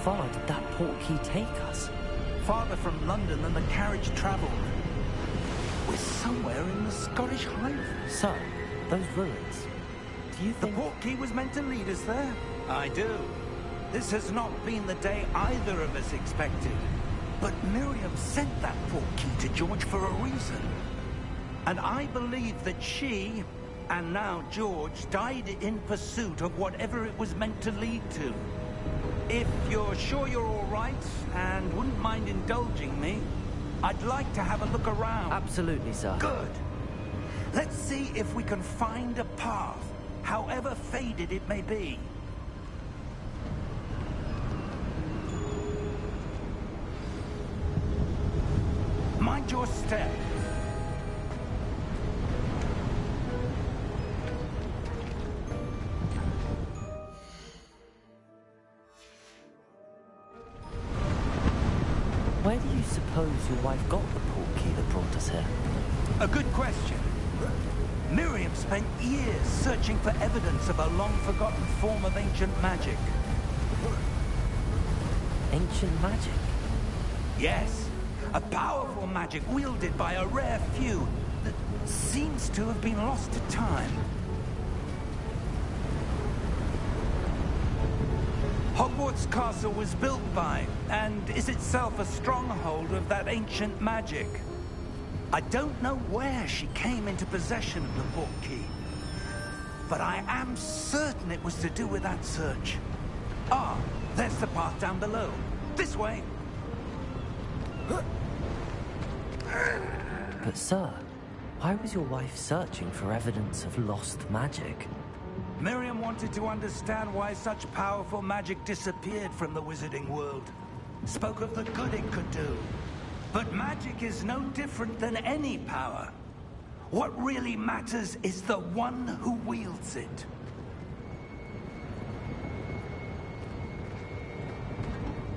far did that portkey take us? Farther from London than the carriage travelled. We're somewhere in the Scottish Highlands. Sir, those ruins. Do you The think... portkey was meant to lead us there? I do. This has not been the day either of us expected. But Miriam sent that portkey to George for a reason. And I believe that she, and now George, died in pursuit of whatever it was meant to lead to. If you're sure you're all right, and wouldn't mind indulging me, I'd like to have a look around. Absolutely, sir. Good. Let's see if we can find a path, however faded it may be. Mind your step. Where do you suppose your wife got the portkey that brought us here? A good question. Miriam spent years searching for evidence of a long-forgotten form of ancient magic. Ancient magic? Yes, a powerful magic wielded by a rare few that seems to have been lost to time. Hogwarts Castle was built by, and is itself a stronghold of that ancient magic. I don't know where she came into possession of the portkey, but I am certain it was to do with that search. Ah, there's the path down below. This way. But sir, why was your wife searching for evidence of lost magic? Miriam wanted to understand why such powerful magic disappeared from the wizarding world. Spoke of the good it could do. But magic is no different than any power. What really matters is the one who wields it.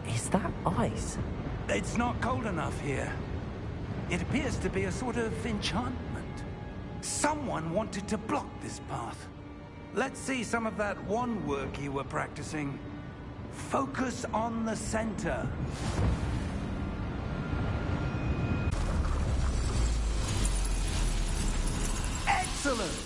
Is that ice? It's not cold enough here. It appears to be a sort of enchantment. Someone wanted to block this path. Let's see some of that wand work you were practicing. Focus on the center. Excellent!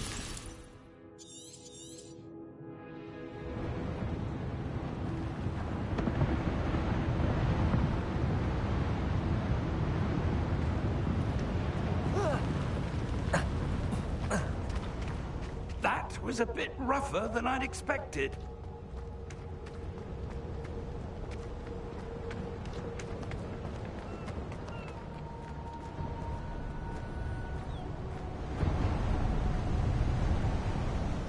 That was a bit rougher than I'd expected.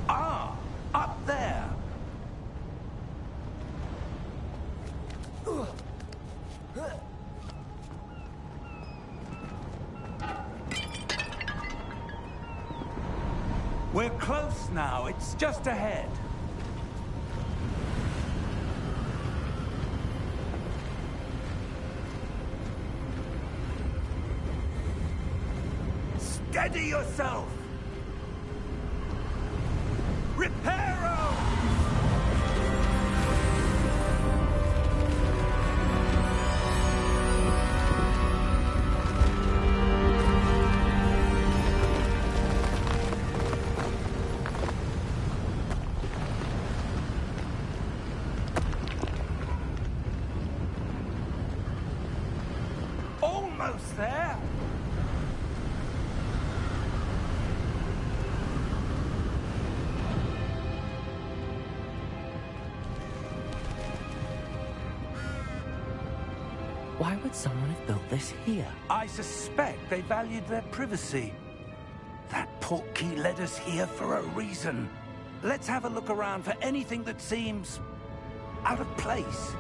Ah, up there. We're close now. It's just ahead. Steady yourself! Reparo! Almost there! Why would someone have built this here? I suspect they valued their privacy. That portkey led us here for a reason. Let's have a look around for anything that seems out of place.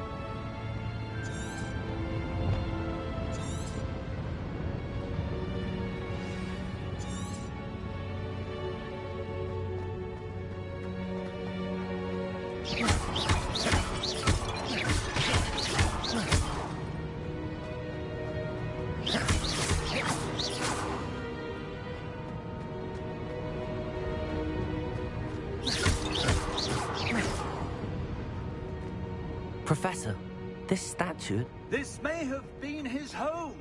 Professor, This statue? This may have been his home.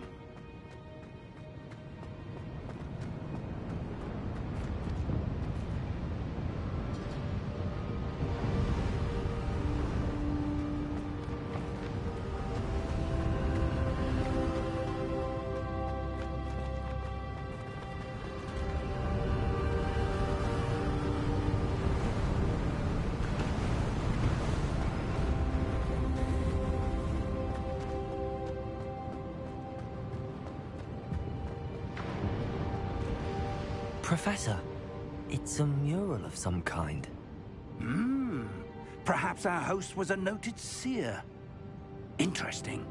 Professor, it's a mural of some kind. Perhaps our host was a noted seer. Interesting.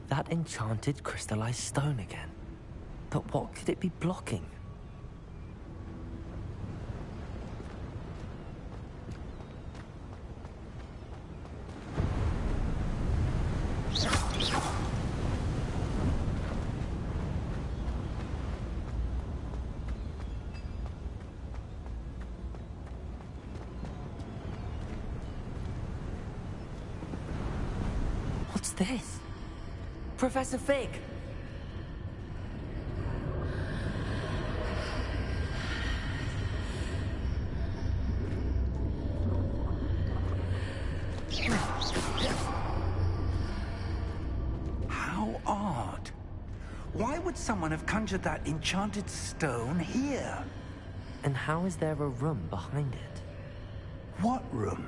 That enchanted crystallized stone again. But what could it be blocking? What's this? Professor Fig! How odd. Why would someone have conjured that enchanted stone here? And how is there a room behind it? What room?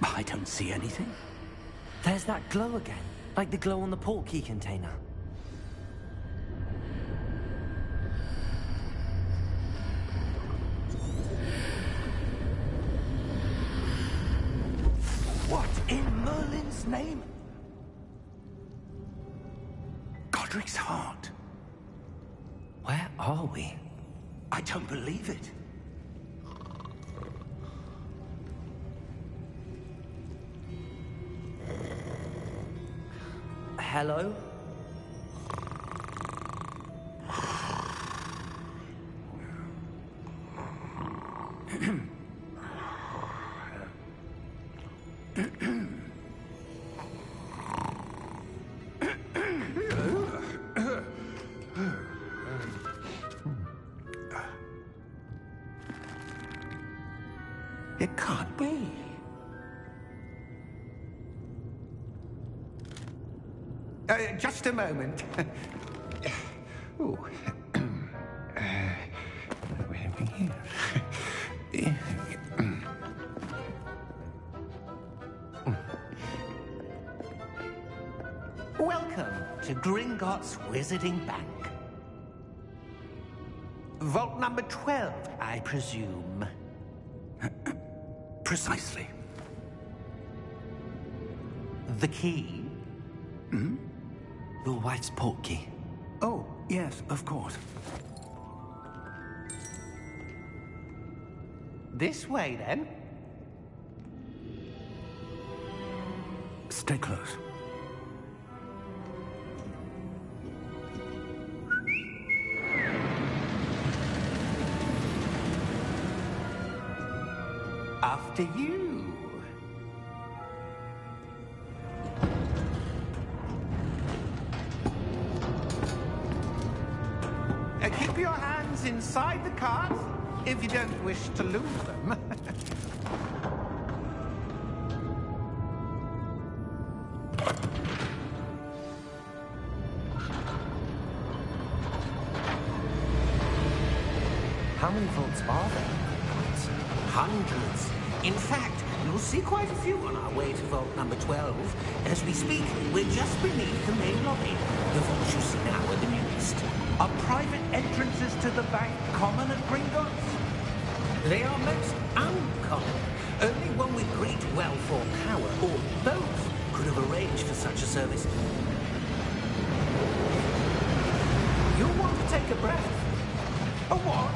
I don't see anything. There's that glow again, like the glow on the portkey container. What in Merlin's name? Godric's heart. Where are we? I don't believe it. Hello? It can't be. Just a moment. Oh. Where are we here? Welcome to Gringotts Wizarding Bank. Vault number 12, I presume. Precisely. The key? Your wife's portkey. Oh, yes, of course. This way, then. Stay close. After you. Keep your hands inside the cart if you don't wish to lose them. How many vaults are there? Hundreds. In fact, you'll see quite a few on our way to vault number 12. As we speak, we're just beneath the main lobby. The vaults you see now are the newest. Are private entrances to the bank common at Gringotts? They are most uncommon. Only one with great wealth or power, or both, could have arranged for such a service. You'll want to take a breath. A what?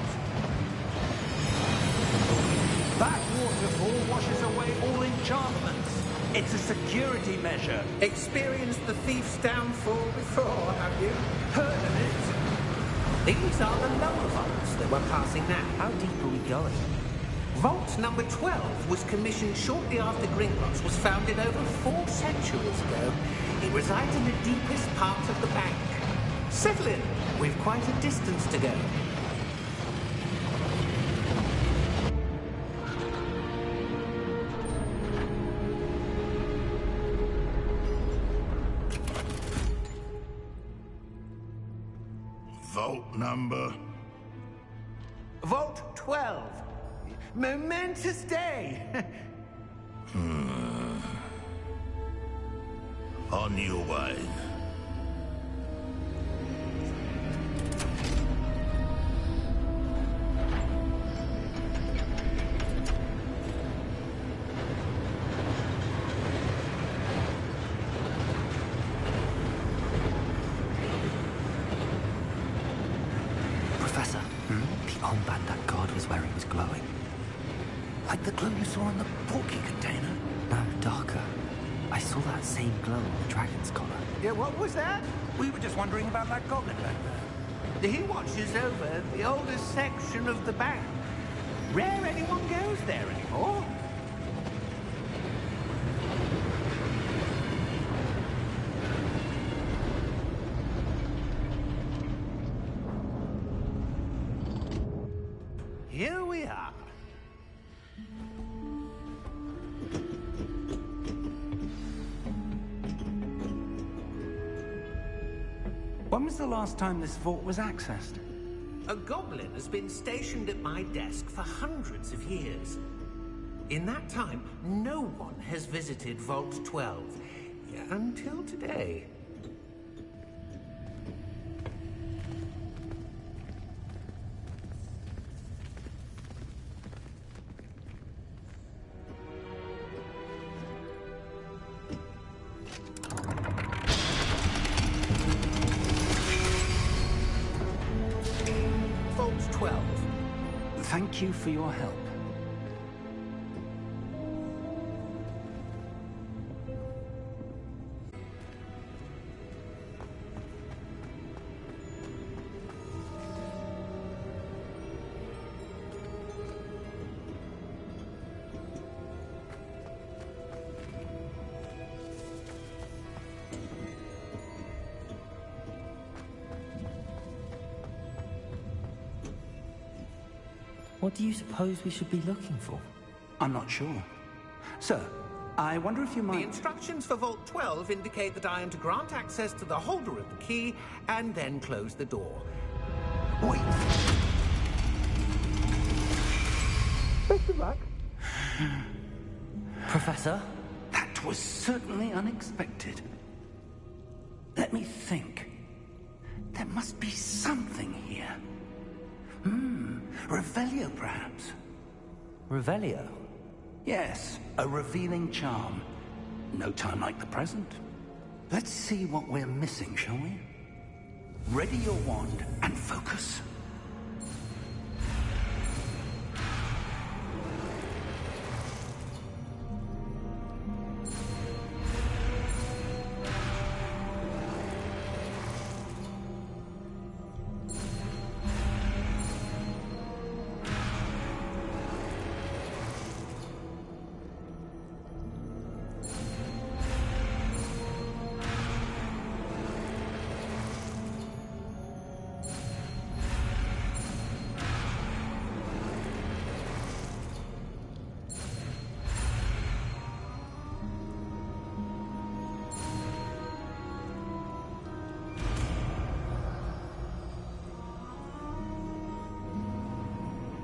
That waterfall washes away all enchantments. It's a security measure. Experienced the thief's downfall before, have you? Heard of it? These are the lower vaults that we're passing now. How deep are we going? Vault number 12 was commissioned shortly after Gringotts was founded over 4 centuries ago. It resides in the deepest part of the bank. Settle in. We've quite a distance to go. Vault number? Vault 12. Momentous day. On your way. Professor, the armband that guard was wearing was glowing. Like the glow you saw in the porky container? No, darker. I saw that same glow on the dragon's collar. Yeah, what was that? We were just wondering about that goblin back there. He watches over the oldest section of the bank. Rare anyone goes there anymore. Here we are. When was the last time this vault was accessed? A goblin has been stationed at my desk for hundreds of years. In that time, no one has visited Vault 12. Until today. Vault 12. Thank you for your help. What do you suppose we should be looking for? I'm not sure. Sir, I wonder if you The might... instructions for Vault 12 indicate that I am to grant access to the holder of the key and then close the door. Wait! Best of luck. Professor? That was certainly unexpected. Let me think. There must be something here. Revelio, perhaps? Revelio? Yes, a revealing charm. No time like the present. Let's see what we're missing, shall we? Ready your wand and focus.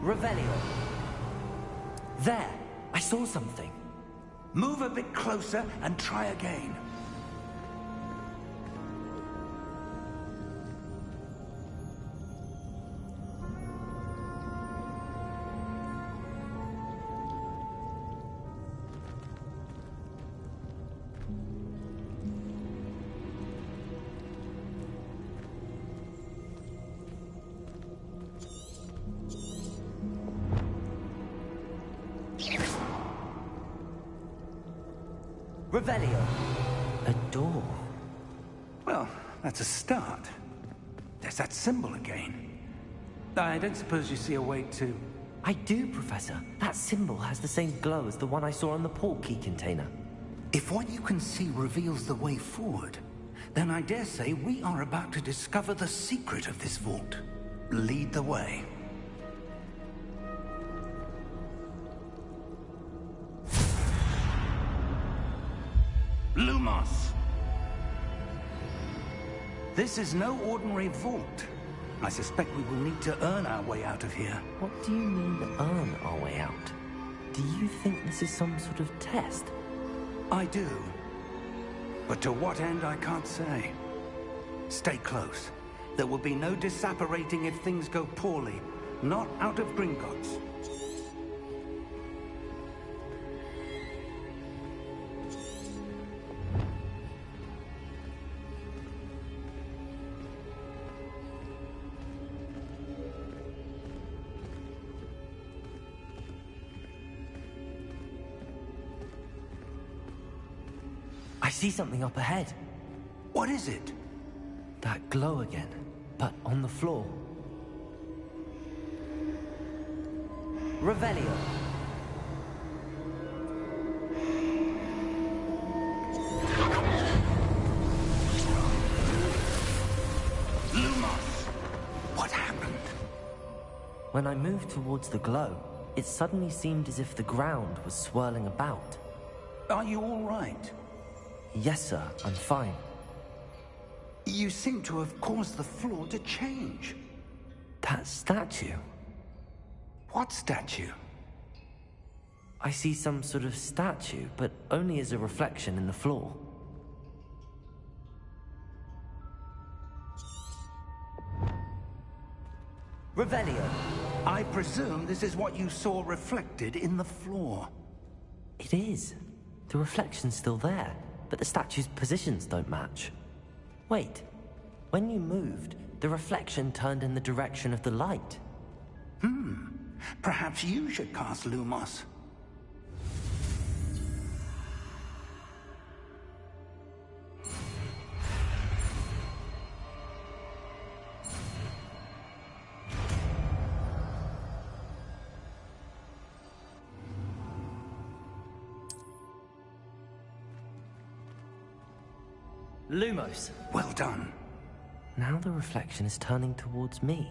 Revelio. There! I saw something. Move a bit closer and try again. Revelio. A door. Well, that's a start. There's that symbol again. I don't suppose you see a way to... I do, Professor. That symbol has the same glow as the one I saw on the port key container. If what you can see reveals the way forward, then I dare say we are about to discover the secret of this vault. Lead the way. Lumos! This is no ordinary vault. I suspect we will need to earn our way out of here. What do you mean, earn our way out? Do you think this is some sort of test? I do. But to what end, I can't say. Stay close. There will be no disapparating if things go poorly. Not out of Gringotts. I see something up ahead. What is it? That glow again, but on the floor. Revelio. Lumos! What happened? When I moved towards the glow, it suddenly seemed as if the ground was swirling about. Are you all right? Yes, sir, I'm fine. You seem to have caused the floor to change. That statue? What statue? I see some sort of statue, but only as a reflection in the floor. Revelio. I presume this is what you saw reflected in the floor. It is. The reflection's still there, but the statue's positions don't match. Wait. When you moved, the reflection turned in the direction of the light. Perhaps you should cast Lumos. Lumos. Well done. Now the reflection is turning towards me.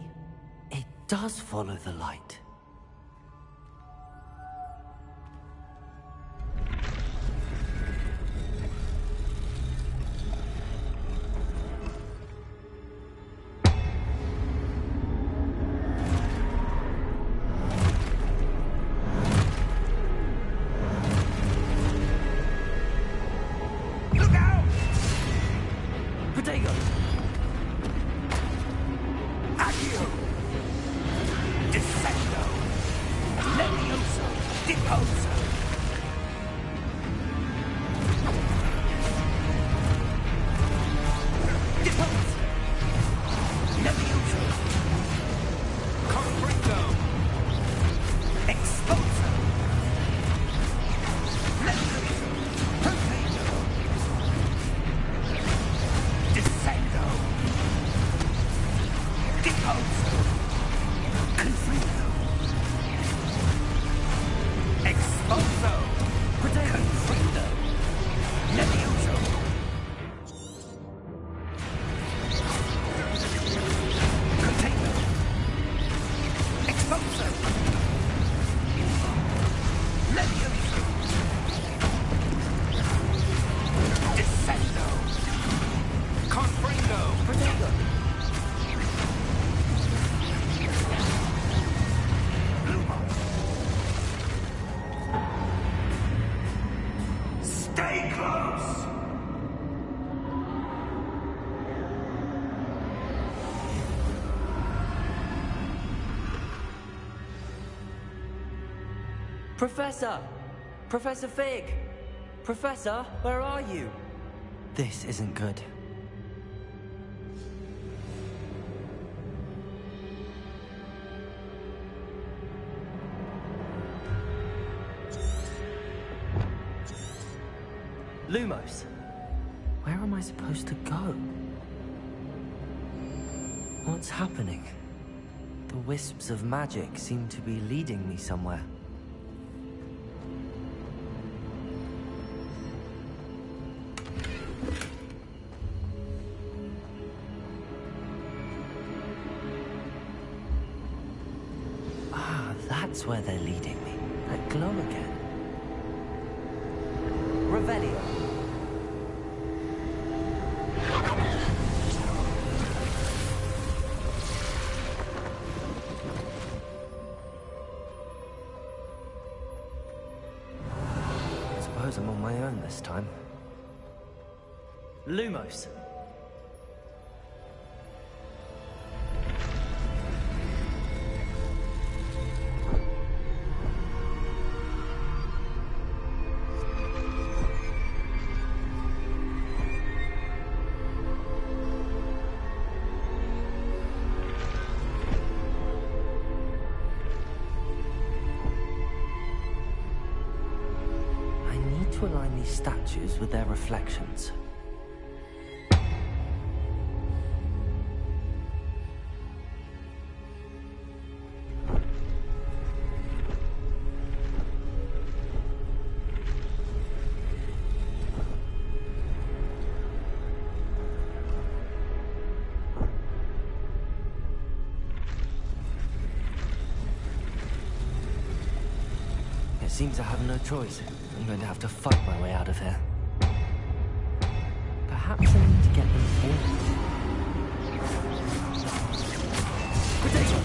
It does follow the light. Professor! Professor Fig! Professor, where are you? This isn't good. Lumos, where am I supposed to go? What's happening? The wisps of magic seem to be leading me somewhere. Ah, that's where they're leading me. That glow again. Revelio. I suppose I'm on my own this time. Lumos. To align these statues with their reflections. It seems I have no choice. I'm going to have to fight my way out of here. Perhaps I need to get them all. Potato!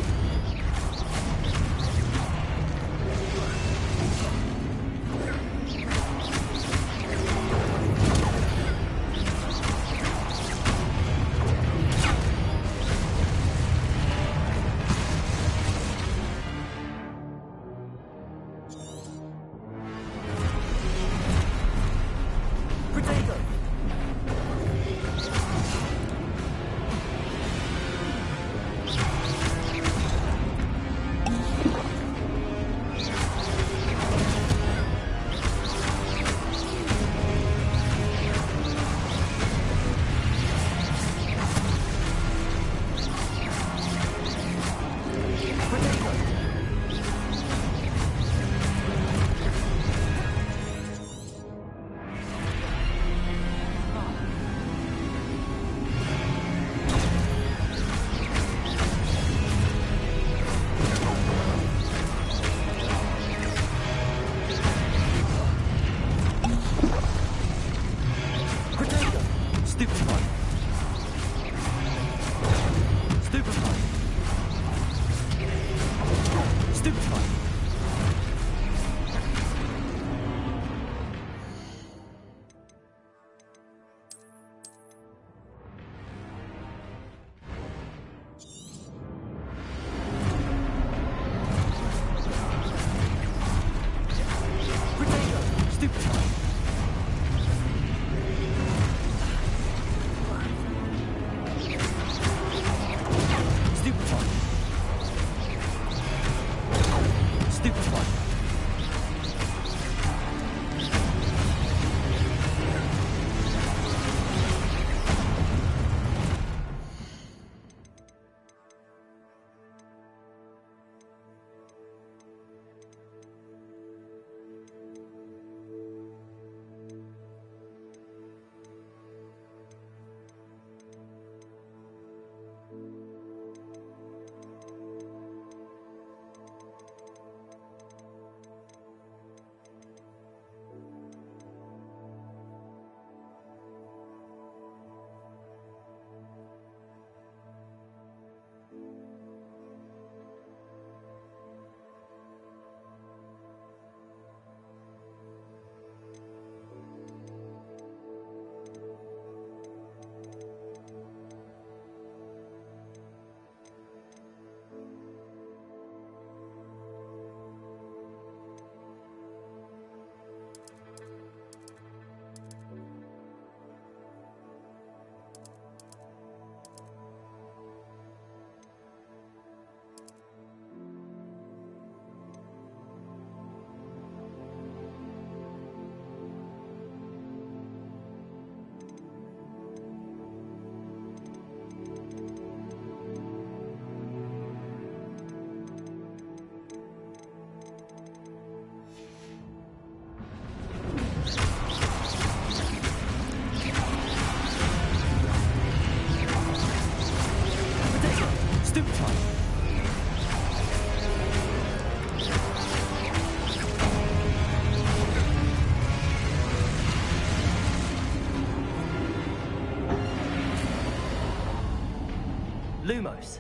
Lumos.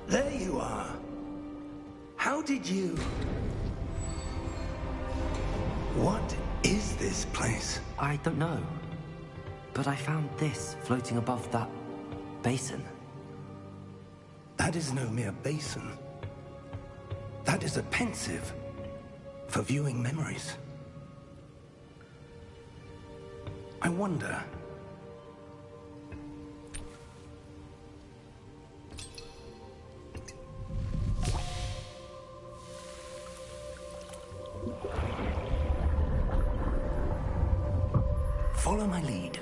There you are. How did you... What is this place? I don't know. But I found this floating above that basin. That is no mere basin. That is a pensive for viewing memories. I wonder... Follow my lead.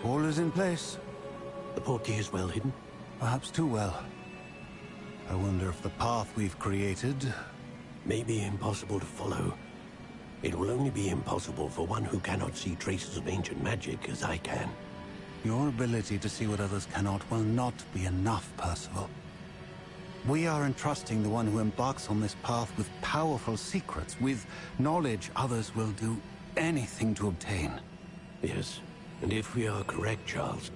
All is in place. The portkey is well hidden. Perhaps too well. I wonder if the path we've created... May be impossible to follow. It will only be impossible for one who cannot see traces of ancient magic as I can. Your ability to see what others cannot will not be enough, Percival. We are entrusting the one who embarks on this path with powerful secrets, with knowledge others will do anything to obtain. Yes, and if we are correct, Charles,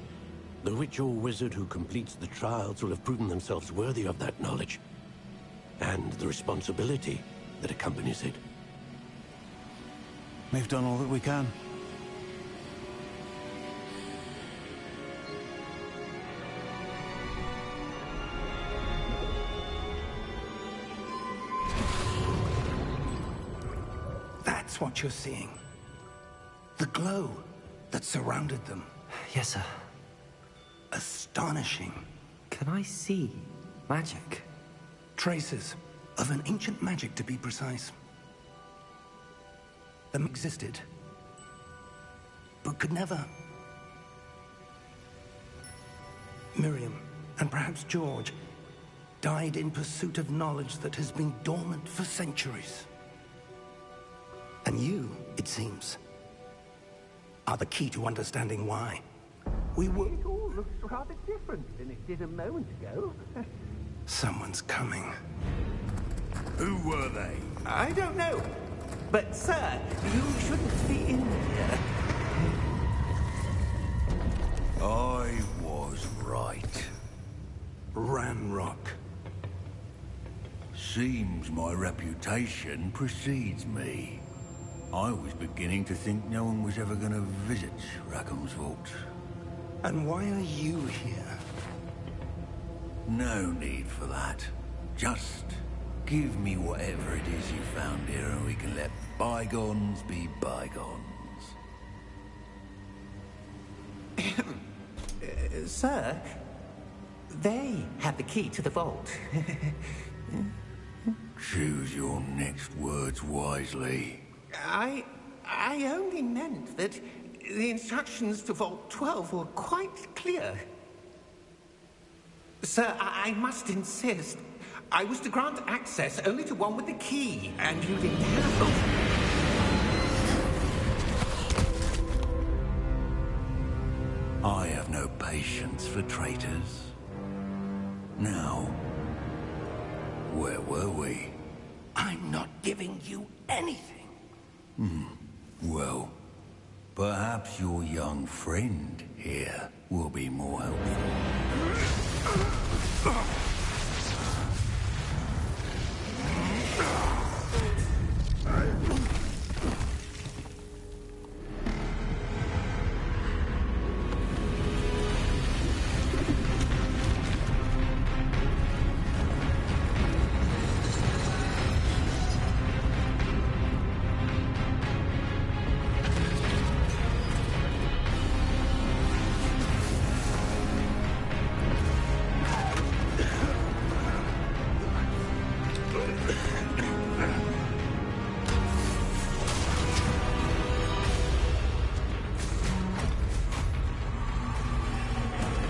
the witch or wizard who completes the trials will have proven themselves worthy of that knowledge, and the responsibility that accompanies it. We've done all that we can. That's what you're seeing. The glow that surrounded them. Yes, sir. Astonishing. Can I see magic? Traces of an ancient magic, to be precise. Them existed, but could never. Miriam, and perhaps George, died in pursuit of knowledge that has been dormant for centuries. And you, it seems, are the key to understanding why. We were... It all looks rather different than it did a moment ago. Someone's coming. Who were they? I don't know. But, sir, you shouldn't be in here. I was right. Ranrock. Seems my reputation precedes me. I was beginning to think no one was ever going to visit Rackham's vault. And why are you here? No need for that. Just give me whatever it is you found here and we can let bygones be bygones. Sir, they had the key to the vault. Choose your next words wisely. I only meant that the instructions to Vault 12 were quite clear. Sir, I must insist. I was to grant access only to one with the key, and you didn't have I have no patience for traitors. Now, where were we? I'm not giving you anything. Well, perhaps your young friend here will be more helpful.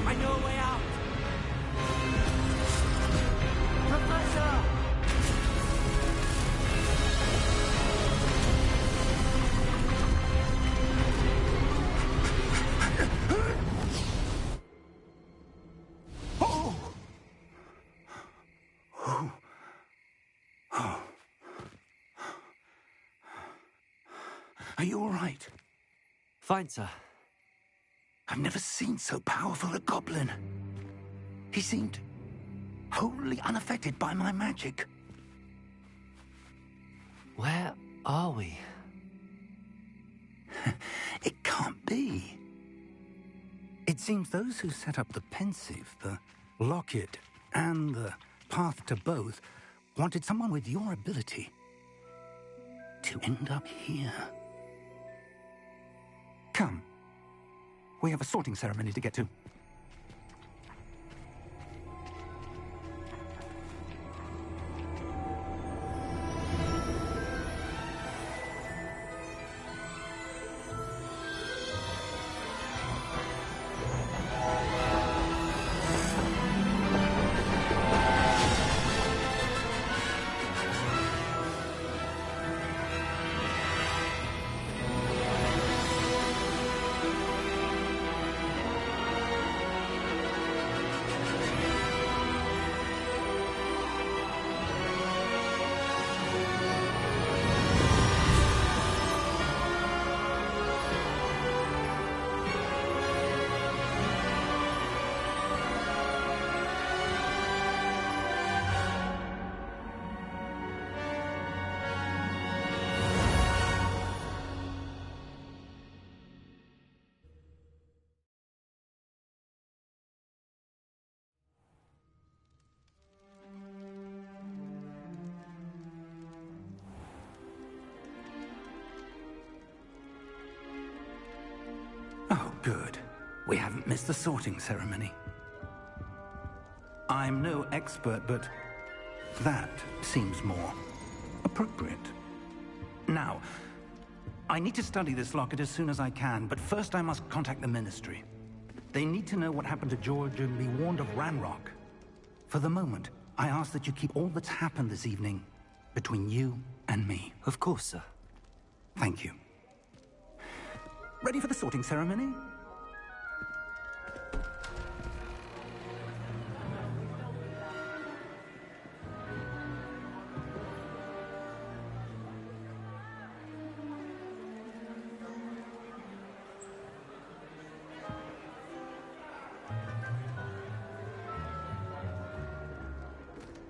I know a way out! Professor! Are you all right? Fine, sir. I've never seen so powerful a goblin. He seemed wholly unaffected by my magic. Where are we? It can't be. It seems those who set up the pensive, the locket, and the path to both wanted someone with your ability to end up here. Come. We have a sorting ceremony to get to. Oh, good. We haven't missed the sorting ceremony. I'm no expert, but that seems more appropriate. Now, I need to study this locket as soon as I can, but first I must contact the Ministry. They need to know what happened to George and be warned of Ranrock. For the moment, I ask that you keep all that's happened this evening between you and me. Of course, sir. Thank you. Ready for the sorting ceremony?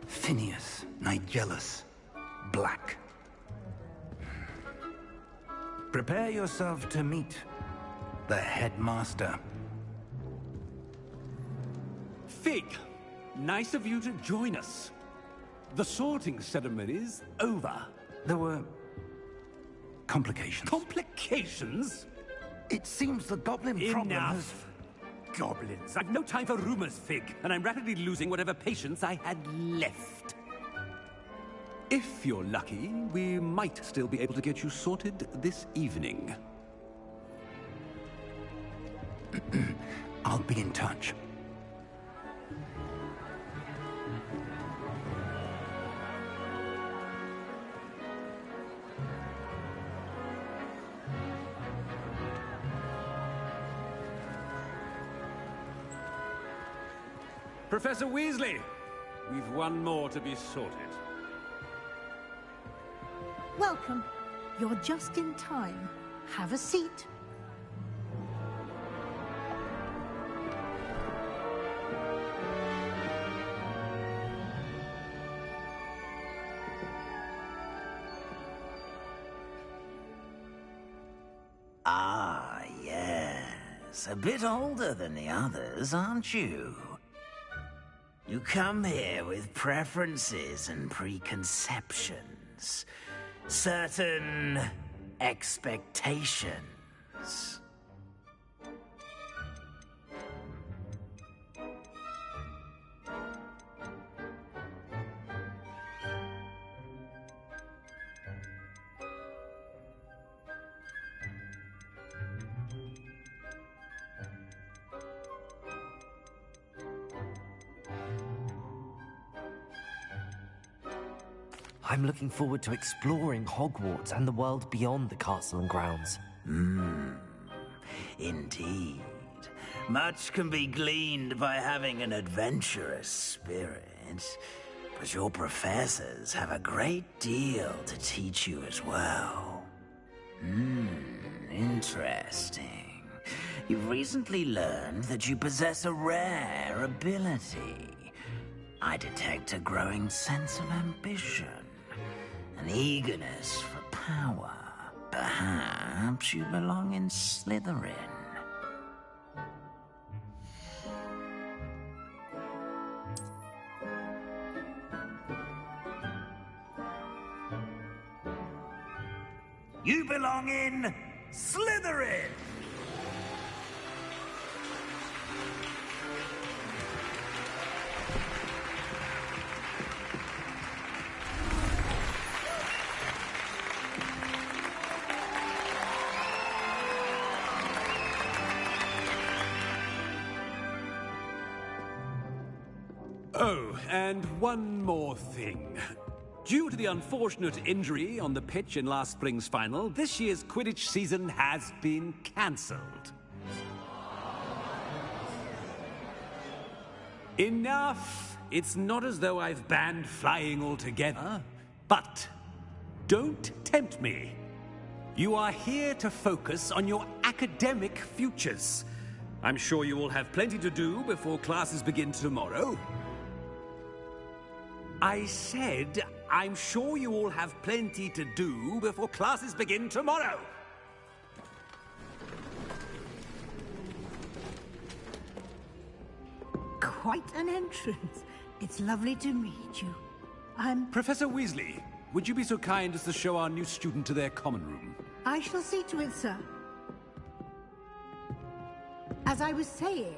Phineas, Nigellus, Black. Prepare yourself to meet the headmaster. Fig, nice of you to join us. The sorting ceremony's over. There were complications. Complications? It seems the goblin problem has... Enough. Goblins. I've no time for rumors, Fig, and I'm rapidly losing whatever patience I had left. If you're lucky, we might still be able to get you sorted this evening. I'll be in touch. Professor Weasley, we've one more to be sorted. Welcome. You're just in time. Have a seat. Ah, yes. A bit older than the others, aren't you? You come here with preferences and preconceptions. Certain expectations. I'm looking forward to exploring Hogwarts and the world beyond the castle and grounds. Indeed. Much can be gleaned by having an adventurous spirit, but your professors have a great deal to teach you as well. Interesting. You've recently learned that you possess a rare ability. I detect a growing sense of ambition, an eagerness for power. Perhaps you belong in Slytherin. You belong in Slytherin! Oh, and one more thing. Due to the unfortunate injury on the pitch in last spring's final, this year's Quidditch season has been cancelled. Enough! It's not as though I've banned flying altogether, but don't tempt me. You are here to focus on your academic futures. I'm sure you will have plenty to do before classes begin tomorrow. I said, I'm sure you all have plenty to do before classes begin tomorrow. Quite an entrance. It's lovely to meet you. Professor Weasley, would you be so kind as to show our new student to their common room? I shall see to it, sir. As I was saying,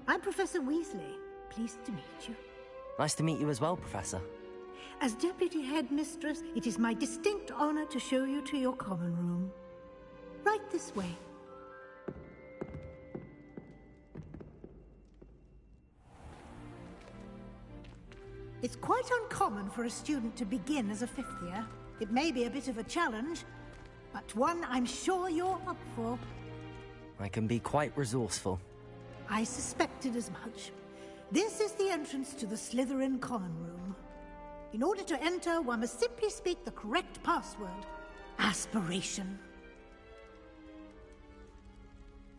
I'm Professor Weasley. Pleased to meet you. Nice to meet you as well, Professor. As Deputy Headmistress, it is my distinct honor to show you to your common room. Right this way. It's quite uncommon for a student to begin as a fifth year. It may be a bit of a challenge, but one I'm sure you're up for. I can be quite resourceful. I suspected as much. This is the entrance to the Slytherin common room. In order to enter, one must simply speak the correct password. Aspiration.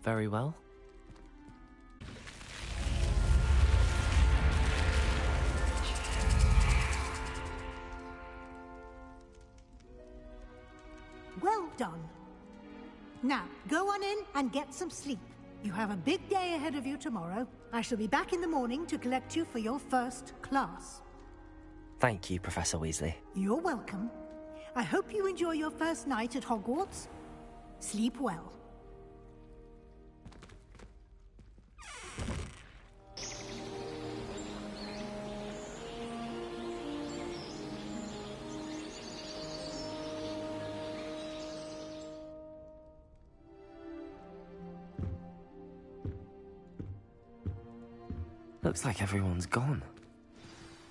Very well. Well done. Now, go on in and get some sleep. You have a big day ahead of you tomorrow. I shall be back in the morning to collect you for your first class. Thank you, Professor Weasley. You're welcome. I hope you enjoy your first night at Hogwarts. Sleep well. Looks like everyone's gone.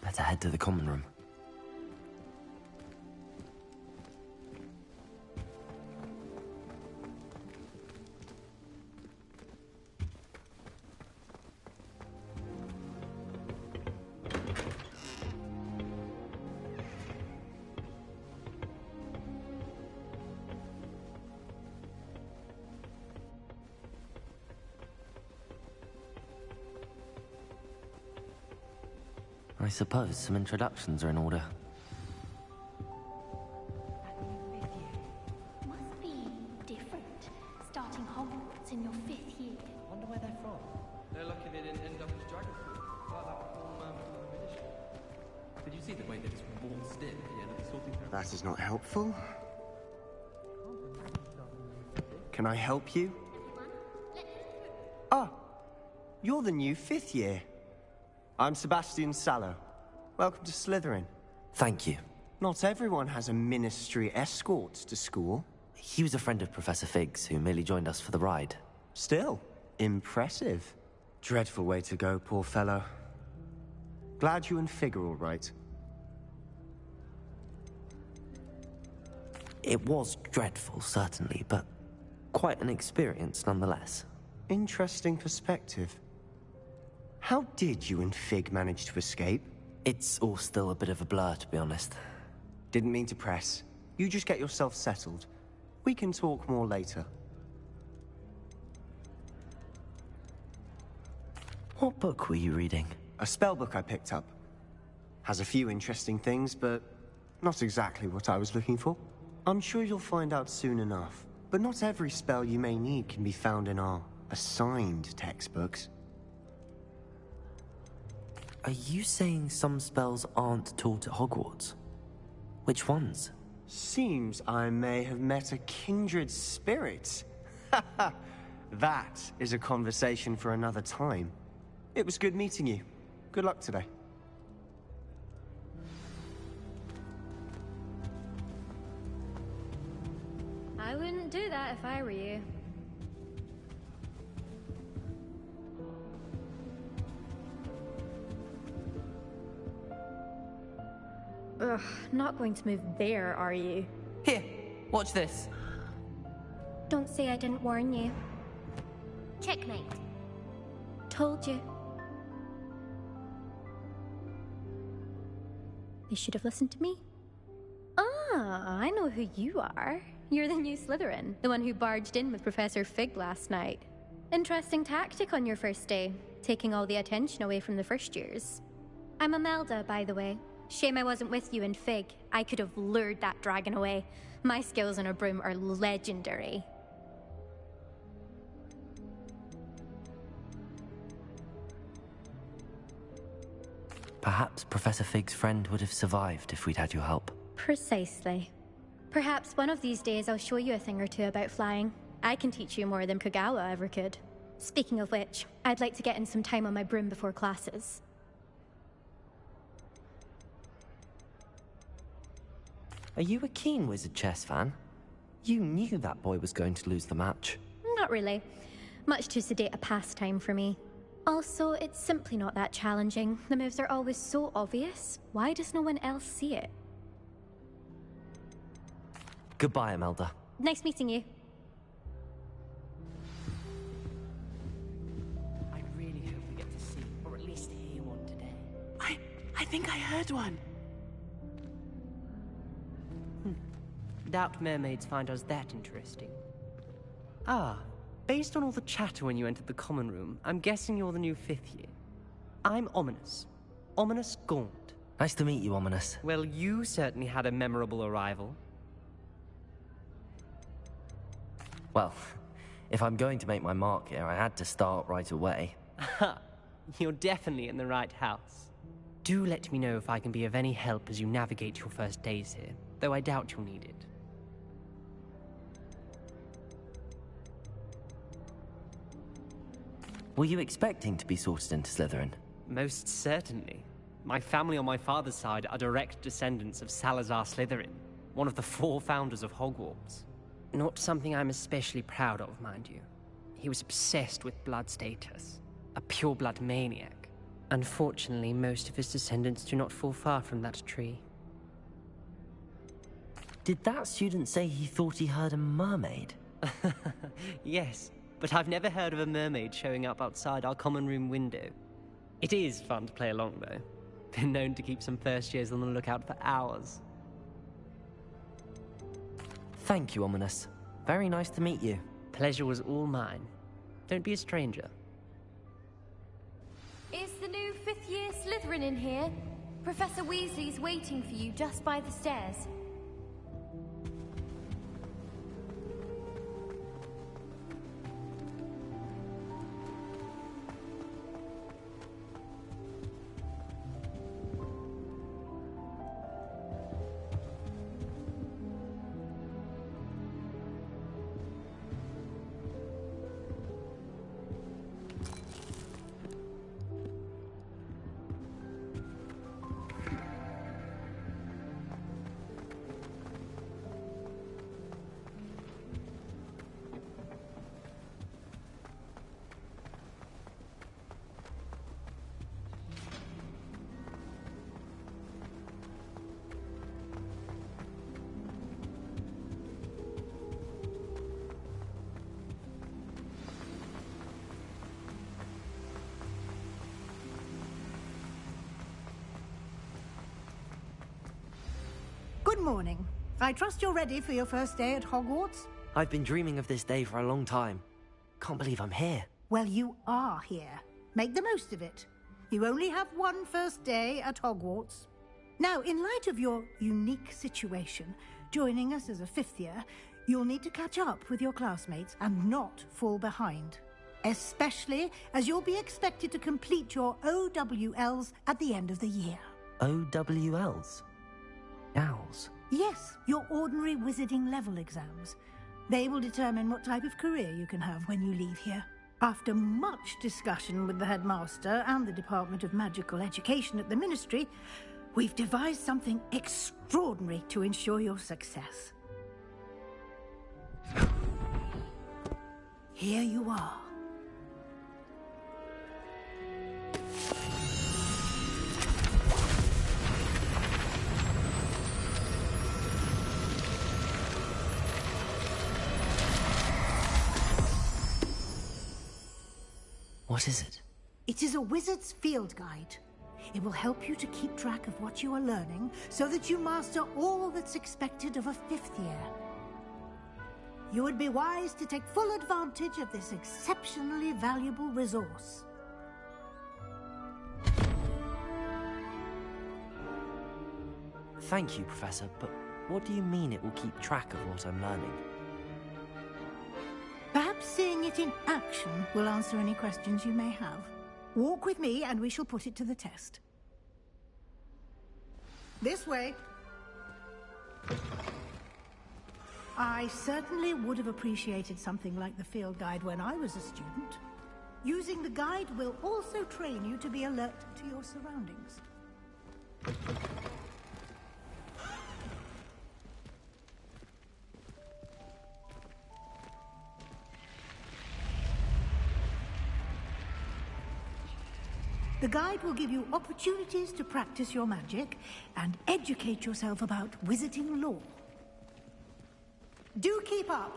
Better head to the common room. I suppose some introductions are in order. Must be different, starting Hogwarts in your 5th year. Wonder where they're from. They're lucky they didn't end up as dragon fruit, like that from edition. Did you see the way they just waltzed in at the end of the sorting ceremony? That is not helpful. Can I help you? Ah, you're the new 5th year. I'm Sebastian Sallow. Welcome to Slytherin. Thank you. Not everyone has a ministry escort to school. He was a friend of Professor Fig's who merely joined us for the ride. Still, impressive. Dreadful way to go, poor fellow. Glad you and Fig are all right. It was dreadful, certainly, but quite an experience nonetheless. Interesting perspective. How did you and Fig manage to escape? It's all still a bit of a blur, to be honest. Didn't mean to press. You just get yourself settled. We can talk more later. What book were you reading? A spell book I picked up. Has a few interesting things, but not exactly what I was looking for. I'm sure you'll find out soon enough. But not every spell you may need can be found in our assigned textbooks. Are you saying some spells aren't taught at Hogwarts? Which ones? Seems I may have met a kindred spirit. That is a conversation for another time. It was good meeting you. Good luck today. I wouldn't do that if I were you. Ugh, not going to move there, are you? Here, watch this. Don't say I didn't warn you. Checkmate. Told you. They should have listened to me. Ah, I know who you are. You're the new Slytherin, the one who barged in with Professor Fig last night. Interesting tactic on your first day, taking all the attention away from the first years. I'm Imelda, by the way. Shame I wasn't with you in Fig. I could have lured that dragon away. My skills on a broom are legendary. Perhaps Professor Fig's friend would have survived if we'd had your help. Precisely. Perhaps one of these days I'll show you a thing or two about flying. I can teach you more than Kagawa ever could. Speaking of which, I'd like to get in some time on my broom before classes. Are you a keen Wizard chess fan? You knew that boy was going to lose the match. Not really. Much too sedate a pastime for me. Also, it's simply not that challenging. The moves are always so obvious. Why does no one else see it? Goodbye, Imelda. Nice meeting you. I really hope we get to see, or at least hear one today. I think I heard one. Doubt mermaids find us that interesting. Ah, based on all the chatter when you entered the common room, I'm guessing you're the new 5th year. I'm Ominous. Ominous Gaunt. Nice to meet you, Ominous. Well, you certainly had a memorable arrival. Well, if I'm going to make my mark here, I had to start right away. Ha! You're definitely in the right house. Do let me know if I can be of any help as you navigate your first days here, though I doubt you'll need it. Were you expecting to be sorted into Slytherin? Most certainly. My family on my father's side are direct descendants of Salazar Slytherin, one of the 4 founders of Hogwarts. Not something I'm especially proud of, mind you. He was obsessed with blood status, a pure-blood maniac. Unfortunately, most of his descendants do not fall far from that tree. Did that student say he thought he heard a mermaid? Yes, but I've never heard of a mermaid showing up outside our common room window. It is fun to play along, though. Been known to keep some first years on the lookout for hours. Thank you, Ominous. Very nice to meet you. Pleasure was all mine. Don't be a stranger. Is the new 5th year Slytherin in here? Professor Weasley's waiting for you just by the stairs. Good morning. I trust you're ready for your first day at Hogwarts? I've been dreaming of this day for a long time. Can't believe I'm here. Well, you are here. Make the most of it. You only have one first day at Hogwarts. Now, in light of your unique situation, joining us as a fifth year, you'll need to catch up with your classmates and not fall behind. Especially as you'll be expected to complete your OWLs at the end of the year. OWLs? Owls? Yes, your ordinary wizarding level exams. They will determine what type of career you can have when you leave here. After much discussion with the headmaster and the Department of Magical Education at the Ministry, we've devised something extraordinary to ensure your success. Here you are. What is it? It is a wizard's field guide. It will help you to keep track of what you are learning so that you master all that's expected of a fifth year. You would be wise to take full advantage of this exceptionally valuable resource. Thank you, Professor, but what do you mean it will keep track of what I'm learning? Perhaps seeing it in action will answer any questions you may have. Walk with me and we shall put it to the test. This way. I certainly would have appreciated something like the field guide when I was a student. Using the guide will also train you to be alert to your surroundings. The guide will give you opportunities to practice your magic and educate yourself about wizarding lore. Do keep up.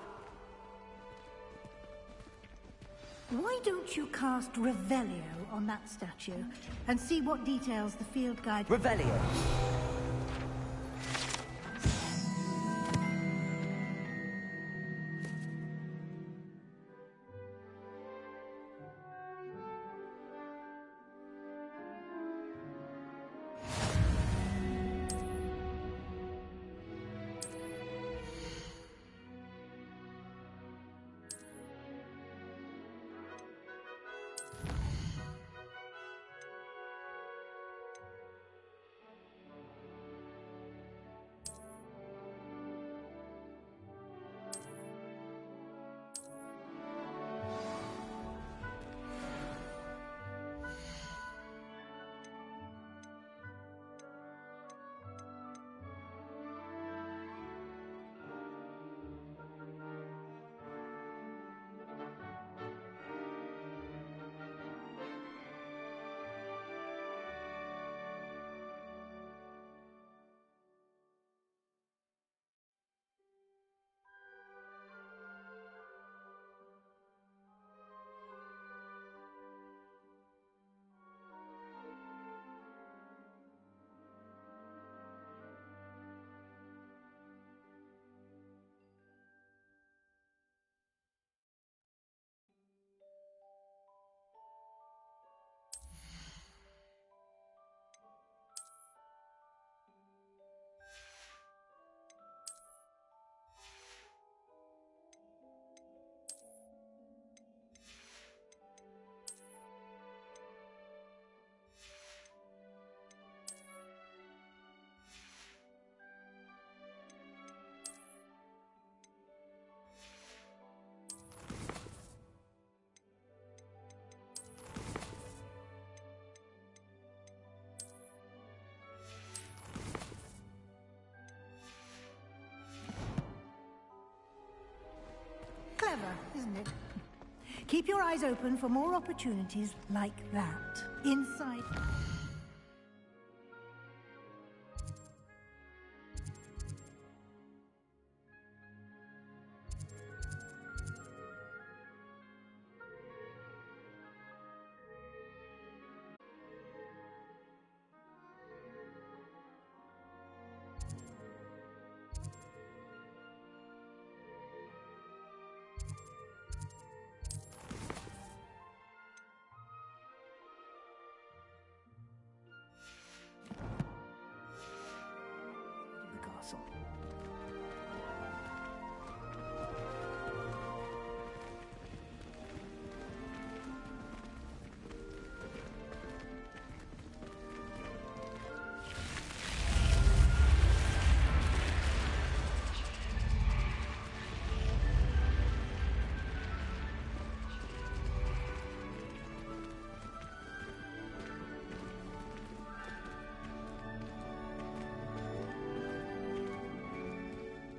Why don't you cast Revelio on that statue and see what details the field guide... Revelio! isn't it? Keep your eyes open for more opportunities like that. Inside... the castle.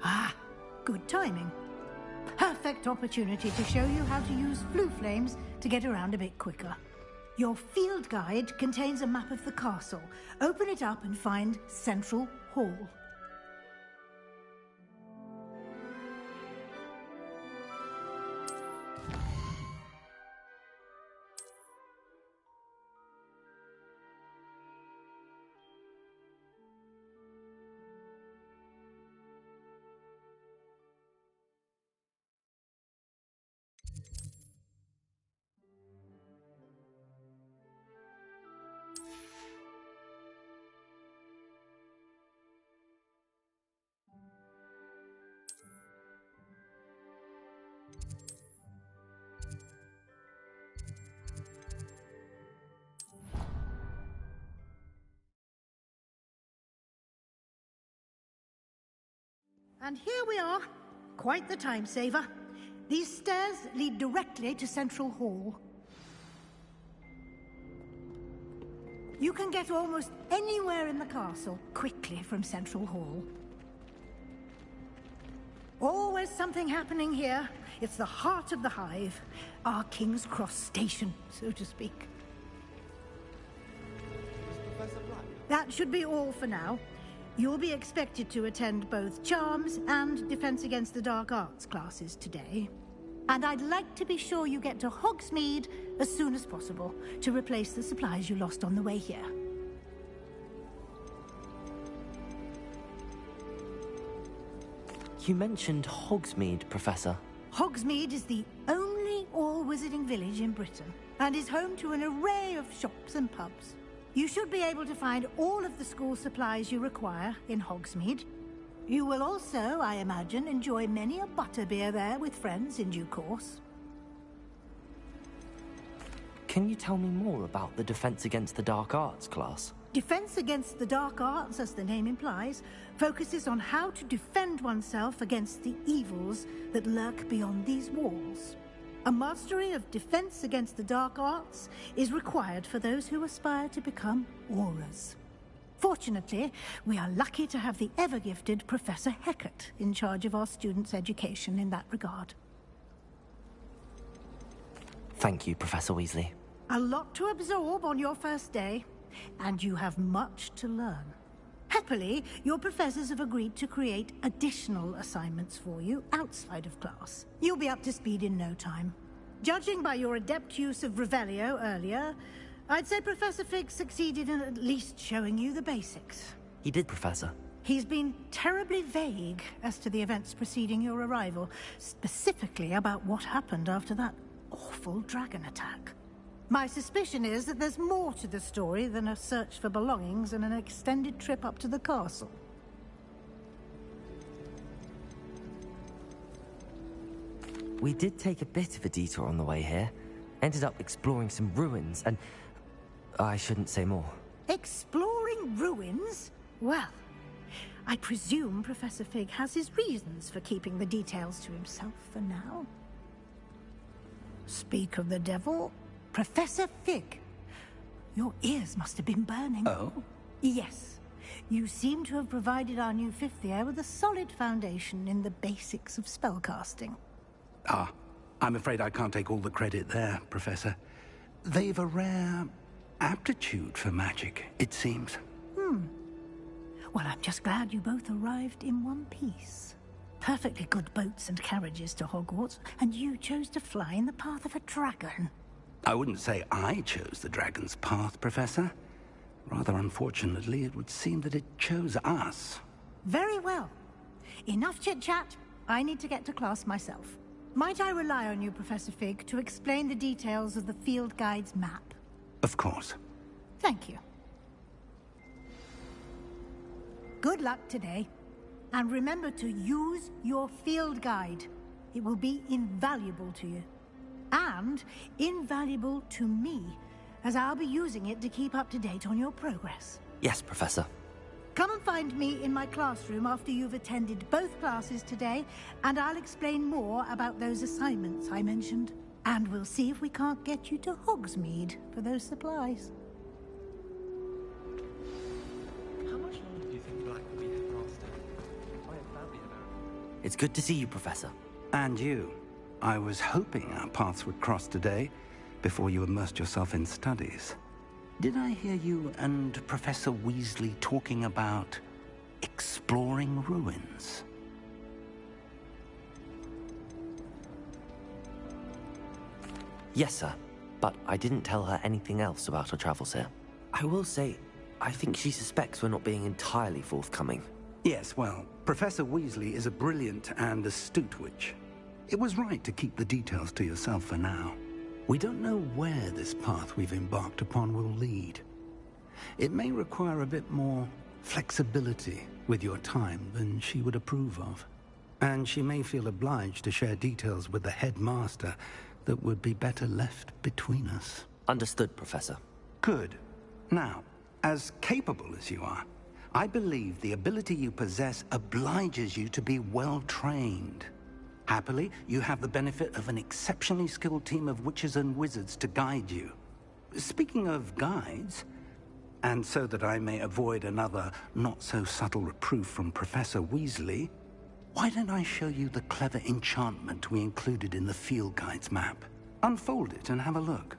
Ah, good timing. Perfect opportunity to show you how to use flue flames to get around a bit quicker. Your field guide contains a map of the castle. Open it up and find Central Hall. And here we are. Quite the time saver. These stairs lead directly to Central Hall. You can get almost anywhere in the castle quickly from Central Hall. Always something happening here. It's the heart of the hive. Our King's Cross station, so to speak. That should be all for now. You'll be expected to attend both Charms and Defense Against the Dark Arts classes today. And I'd like to be sure you get to Hogsmeade as soon as possible to replace the supplies you lost on the way here. You mentioned Hogsmeade, Professor. Hogsmeade is the only all-wizarding village in Britain and is home to an array of shops and pubs. You should be able to find all of the school supplies you require in Hogsmeade. You will also, I imagine, enjoy many a butterbeer there with friends in due course. Can you tell me more about the Defense Against the Dark Arts class? Defense Against the Dark Arts, as the name implies, focuses on how to defend oneself against the evils that lurk beyond these walls. A mastery of Defense Against the Dark Arts is required for those who aspire to become Aurors. Fortunately, we are lucky to have the ever-gifted Professor Hecat in charge of our students' education in that regard. Thank you, Professor Weasley. A lot to absorb on your first day, and you have much to learn. Happily, your professors have agreed to create additional assignments for you outside of class. You'll be up to speed in no time. Judging by your adept use of Revelio earlier, I'd say Professor Fig succeeded in at least showing you the basics. He did, Professor. He's been terribly vague as to the events preceding your arrival, specifically about what happened after that awful dragon attack. My suspicion is that there's more to the story than a search for belongings and an extended trip up to the castle. We did take a bit of a detour on the way here. Ended up exploring some ruins and... I shouldn't say more. Exploring ruins? Well, I presume Professor Fig has his reasons for keeping the details to himself for now. Speak of the devil... Professor Fig, your ears must have been burning. Oh? Yes. You seem to have provided our new fifth year with a solid foundation in the basics of spellcasting. Ah, I'm afraid I can't take all the credit there, Professor. They've a rare aptitude for magic, it seems. Well, I'm just glad you both arrived in one piece. Perfectly good boats and carriages to Hogwarts, and you chose to fly in the path of a dragon. I wouldn't say I chose the dragon's path, Professor. Rather unfortunately, it would seem that it chose us. Very well. Enough chit-chat. I need to get to class myself. Might I rely on you, Professor Fig, to explain the details of the field guide's map? Of course. Thank you. Good luck today. And remember to use your field guide. It will be invaluable to you. And invaluable to me, as I'll be using it to keep up to date on your progress. Yes, Professor. Come and find me in my classroom after you've attended both classes today, and I'll explain more about those assignments I mentioned. And we'll see if we can't get you to Hogsmeade for those supplies. How much longer do you think Black will be headmaster? I am badly about it. It's good to see you, Professor. And you. I was hoping our paths would cross today, before you immersed yourself in studies. Did I hear you and Professor Weasley talking about exploring ruins? Yes, sir. But I didn't tell her anything else about her travels here. I will say, I think she suspects we're not being entirely forthcoming. Yes, well, Professor Weasley is a brilliant and astute witch. It was right to keep the details to yourself for now. We don't know where this path we've embarked upon will lead. It may require a bit more flexibility with your time than she would approve of. And she may feel obliged to share details with the headmaster that would be better left between us. Understood, Professor. Good. Now, as capable as you are, I believe the ability you possess obliges you to be well-trained. Happily, you have the benefit of an exceptionally skilled team of witches and wizards to guide you. Speaking of guides, and so that I may avoid another not-so-subtle reproof from Professor Weasley, why don't I show you the clever enchantment we included in the field guide's map? Unfold it and have a look.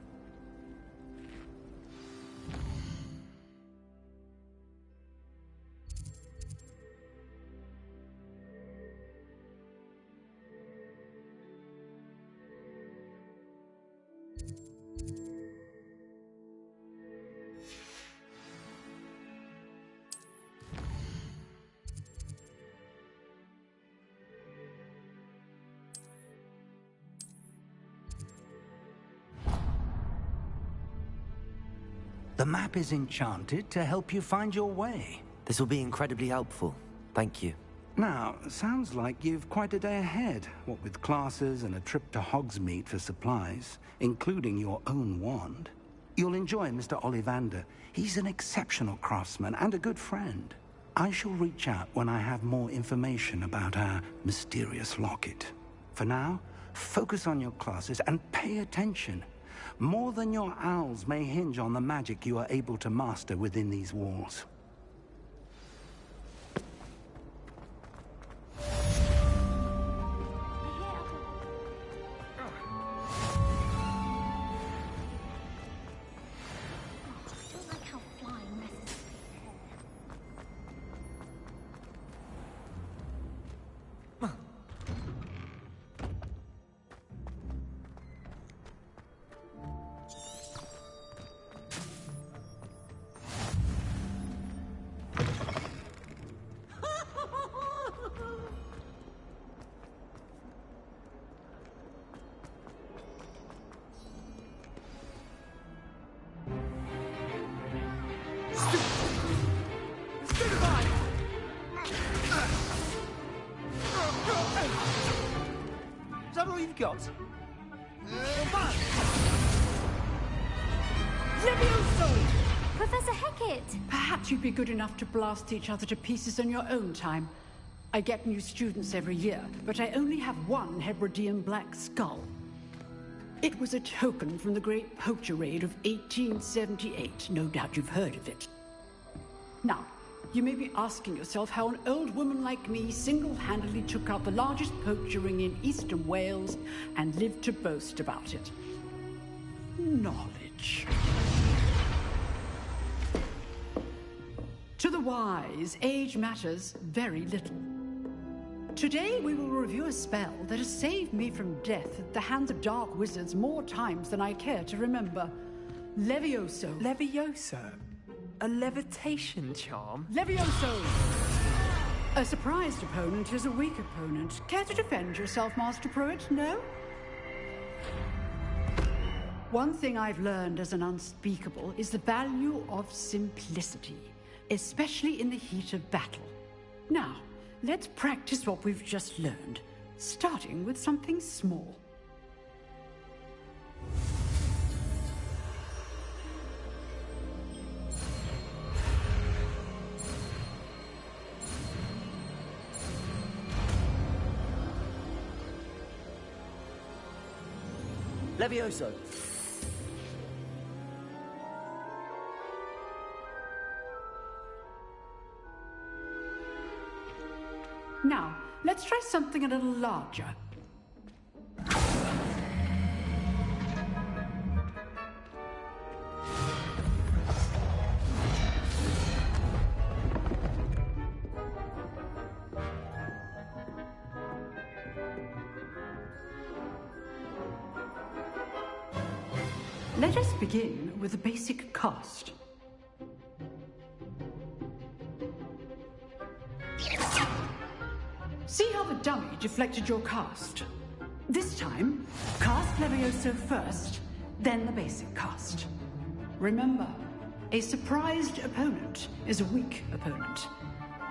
The map is enchanted to help you find your way. This will be incredibly helpful. Thank you. Now, sounds like you've quite a day ahead, what with classes and a trip to Hogsmeade for supplies, including your own wand. You'll enjoy Mr. Ollivander. He's an exceptional craftsman and a good friend. I shall reach out when I have more information about our mysterious locket. For now, focus on your classes and pay attention. More than your owls may hinge on the magic you are able to master within these walls. Got. Professor Hecat! Perhaps you'd be good enough to blast each other to pieces on your own time. I get new students every year, but I only have one Hebridean black skull. It was a token from the Great Poacher Raid of 1878. No doubt you've heard of it. Now, You may be asking yourself how an old woman like me single-handedly took out the largest poacher ring in eastern Wales and lived to boast about it. Knowledge. To the wise, age matters very little. Today we will review a spell that has saved me from death at the hands of dark wizards more times than I care to remember. Levioso. Levioso? A levitation charm? Levioso! A surprised opponent is a weak opponent. Care to defend yourself, Master Pruitt? No? One thing I've learned as an unspeakable is the value of simplicity, especially in the heat of battle. Now, let's practice what we've just learned, starting with something small. Levioso! Now, let's try something a little larger. Let us begin with the basic cast. See how the dummy deflected your cast? This time, cast Levioso first, then the basic cast. Remember, a surprised opponent is a weak opponent,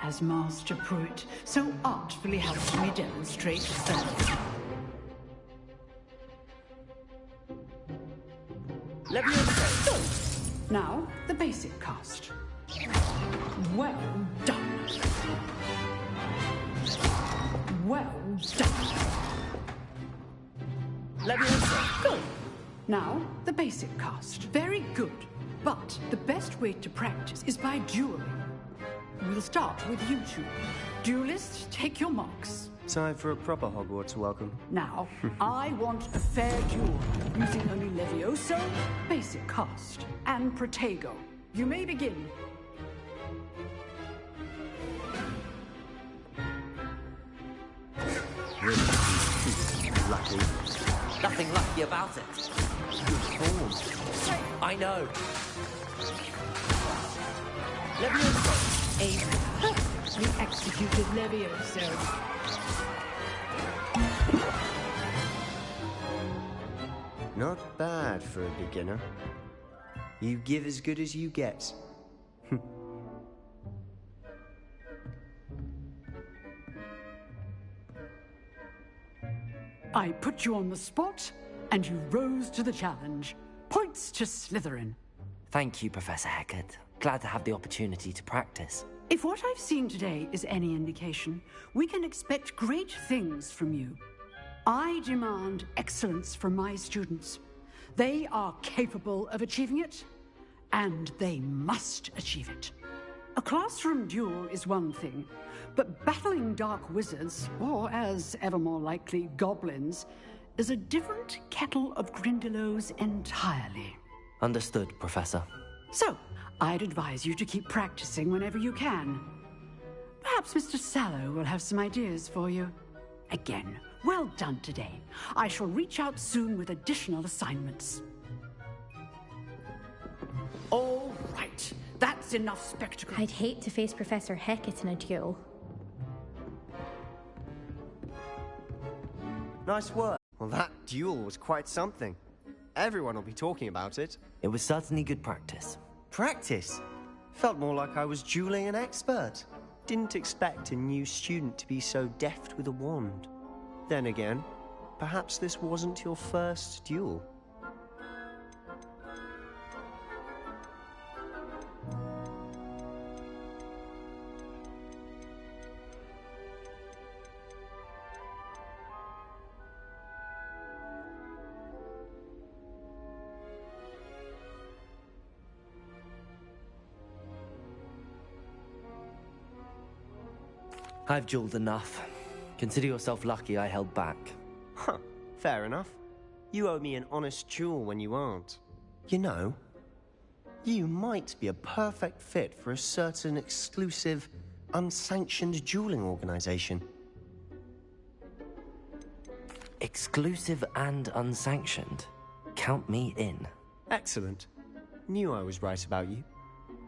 as Master Pruitt so artfully helped me demonstrate earlier. Levioso! Now, the basic cast. Well done. Well done. Levioso. Good. Now, the basic cast. Very good. But the best way to practice is by dueling. We'll start with you two. Duelists, take your marks. Time for a proper Hogwarts welcome. Now, I want a fair duel, using only Levioso, basic cast, and Protego. You may begin. Lucky. Nothing lucky about it. Good form. I know. Levioso. A perfectly executed Levioso. Not bad for a beginner. You give as good as you get. I put you on the spot, and you rose to the challenge. Points to Slytherin. Thank you, Professor Hecat. Glad to have the opportunity to practice. If what I've seen today is any indication, we can expect great things from you. I demand excellence from my students. They are capable of achieving it, and they must achieve it. A classroom duel is one thing, but battling dark wizards, or as ever more likely, goblins, is a different kettle of Grindylows entirely. Understood, Professor. So, I'd advise you to keep practicing whenever you can. Perhaps Mr. Sallow will have some ideas for you. Again, well done today. I shall reach out soon with additional assignments. All right, that's enough spectacle. I'd hate to face Professor Hecat in a duel. Nice work. Well, that duel was quite something. Everyone will be talking about it. It was certainly good practice. Practice? Felt more like I was dueling an expert. Didn't expect a new student to be so deft with a wand. Then again, perhaps this wasn't your first duel. I've jeweled enough. Consider yourself lucky I held back. Huh, fair enough. You owe me an honest jewel when you aren't. You know, you might be a perfect fit for a certain exclusive, unsanctioned dueling organization. Exclusive and unsanctioned? Count me in. Excellent. Knew I was right about you.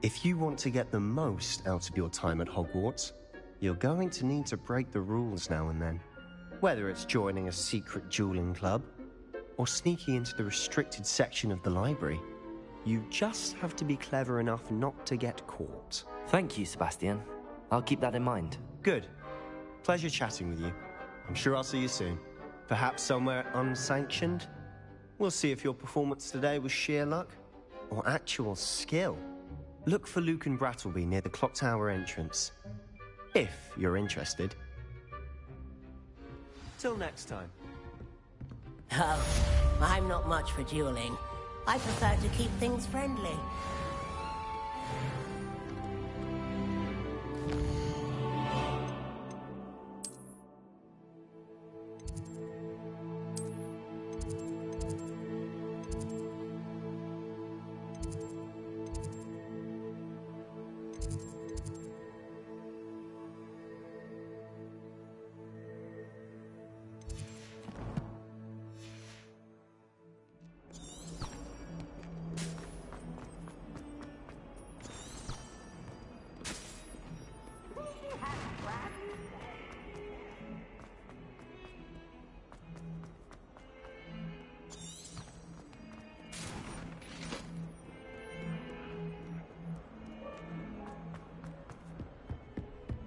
If you want to get the most out of your time at Hogwarts, you're going to need to break the rules now and then. Whether it's joining a secret dueling club, or sneaking into the restricted section of the library, you just have to be clever enough not to get caught. Thank you, Sebastian. I'll keep that in mind. Good. Pleasure chatting with you. I'm sure I'll see you soon. Perhaps somewhere unsanctioned? We'll see if your performance today was sheer luck or actual skill. Look for Luke and Brattleby near the clock tower entrance, if you're interested. Till next time. Oh, I'm not much for dueling. I prefer to keep things friendly.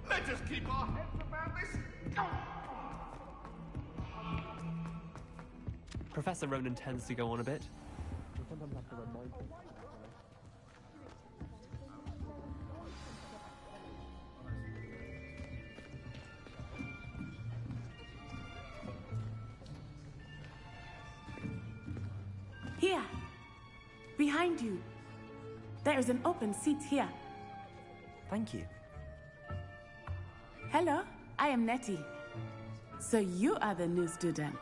Let us keep our heads about this. Professor Ronan tends to go on a bit. Here, behind you. There is an open seat here. Thank you. Hello, I am Nettie. So you are the new student.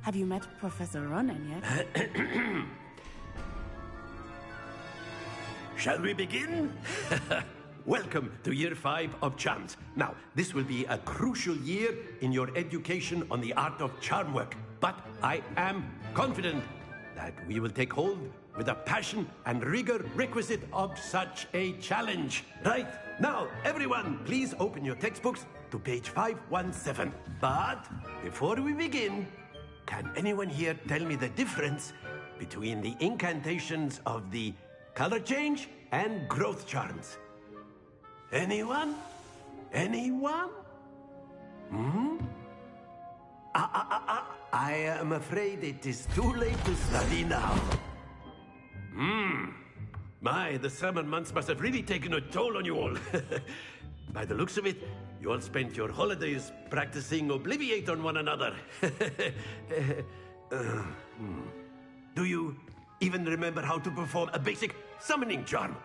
Have you met Professor Ronan yet? Shall we begin? Welcome to Year 5 of Charms. Now, this will be a crucial year in your education on the art of charm work. But I am confident that we will take hold with the passion and rigor requisite of such a challenge. Right, now, everyone, please open your textbooks to page 517. But before we begin, can anyone here tell me the difference between the incantations of the color change and growth charms? Anyone? Anyone? I am afraid it is too late to study now. My, the summer months must have really taken a toll on you all. By the looks of it, you all spent your holidays practicing Obliviate on one another. Do you even remember how to perform a basic summoning charm?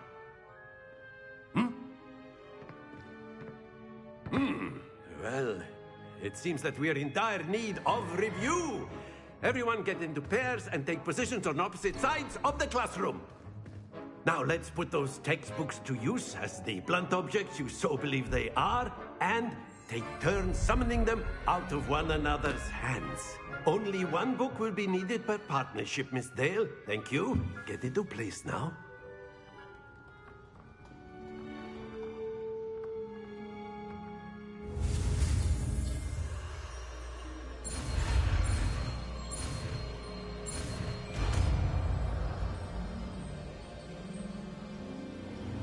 Well, it seems that we are in dire need of review. Everyone get into pairs and take positions on opposite sides of the classroom. Now let's put those textbooks to use as the blunt objects you so believe they are, and take turns summoning them out of one another's hands. Only one book will be needed per partnership, Miss Dale. Thank you. Get into place now.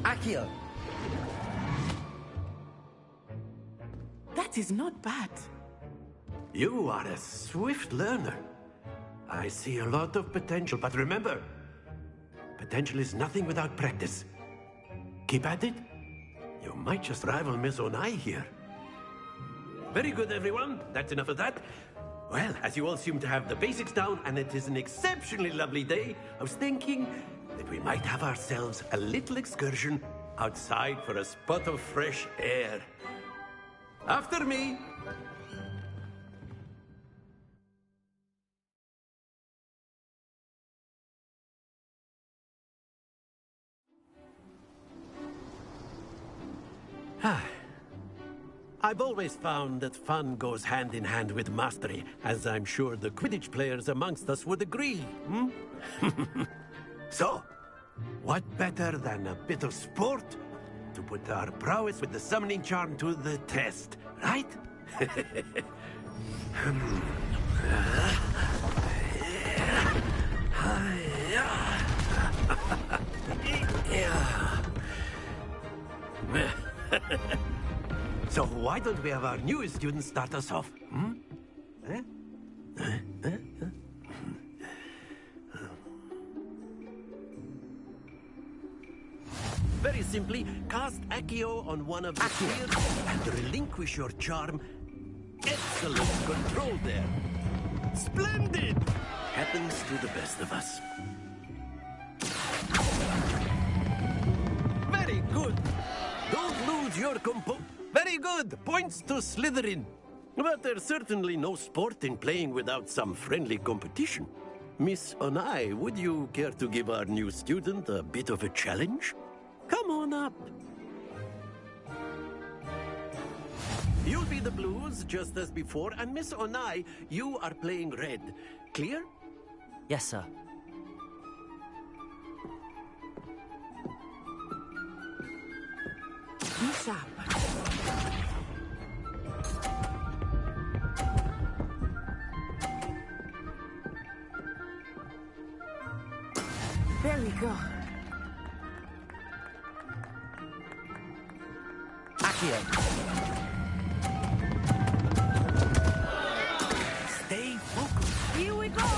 Accio! That is not bad. You are a swift learner. I see a lot of potential, but remember, potential is nothing without practice. Keep at it. You might just rival Miss Onai here. Very good, everyone. That's enough of that. Well, as you all seem to have the basics down, and it is an exceptionally lovely day, I was thinking that we might have ourselves a little excursion outside for a spot of fresh air. After me. I've always found that fun goes hand in hand with mastery, as I'm sure the Quidditch players amongst us would agree, So, what better than a bit of sport to put our prowess with the summoning charm to the test, right? So why don't we have our newest student start us off? Very simply, cast Accio on one of the spheres and relinquish your charm. Excellent control there. Splendid! Happens to the best of us. Very good. Don't lose your Very good. Points to Slytherin. But there's certainly no sport in playing without some friendly competition. Miss Onai, would you care to give our new student a bit of a challenge? Come on up. You'll be the blues, just as before, and Miss Onai, you are playing red. Clear? Yes, sir. Be sharp. There we go. Accio. Stay focused. Here we go.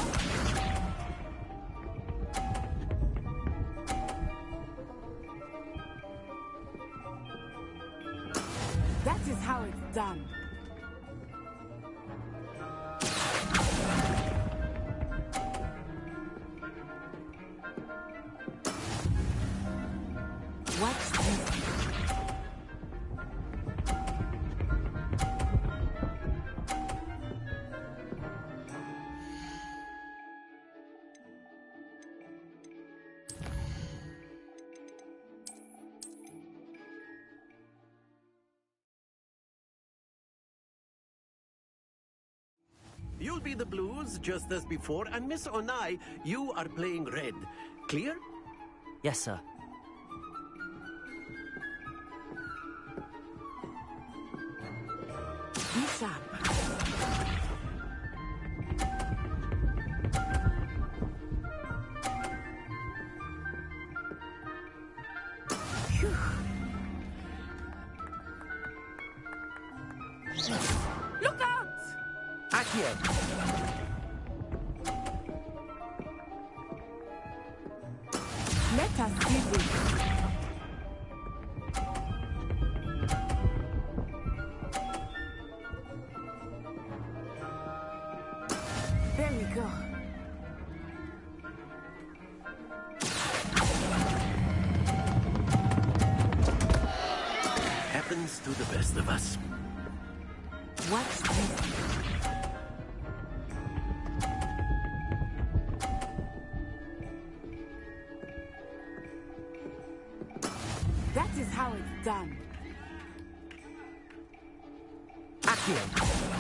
That is how it's done. Watch this. You'll be the blues, just as before, and Miss Onai, you are playing red. Clear? Yes, sir. Be sharp. Phew. Look out! Accio. Let us do this. There we go. Happens to the best of us. Watch this. That is how it's done. Accio.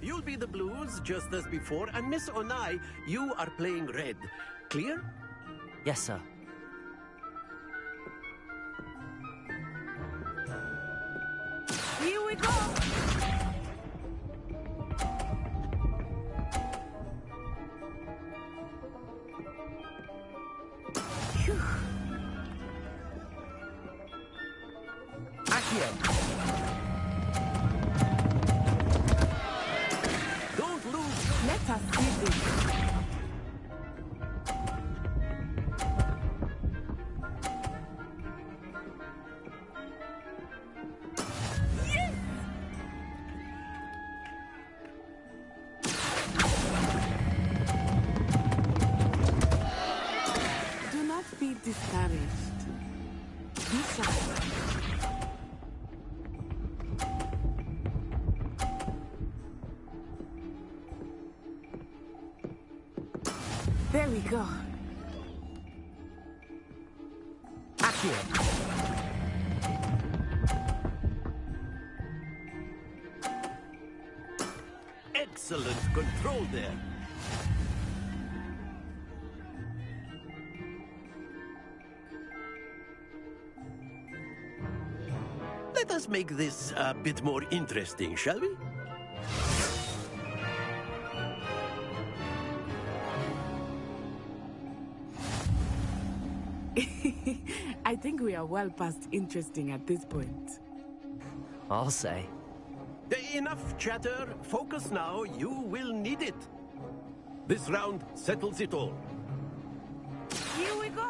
You'll be the blues, just as before, and Miss Onai, you are playing red. Clear? Yes, sir. Here we go. Phew. Accio. Let us see this. There we go. Accio. Excellent control there. Let us make this a bit more interesting, shall we? I think we are well past interesting at this point. I'll say. Enough chatter. Focus now. You will need it. This round settles it all. Here we go.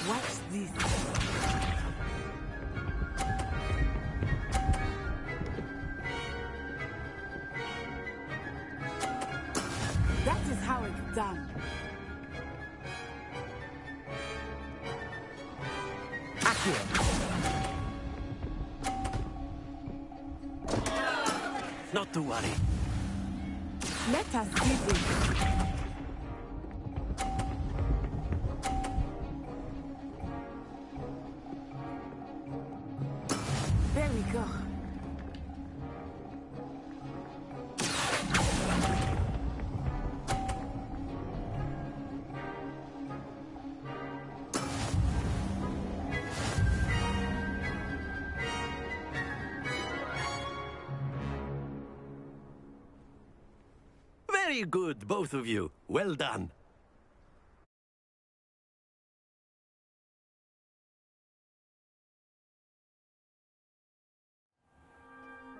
What's this? That is how it's done. Not to worry. Let us see this. There we go. Very good, both of you. Well done.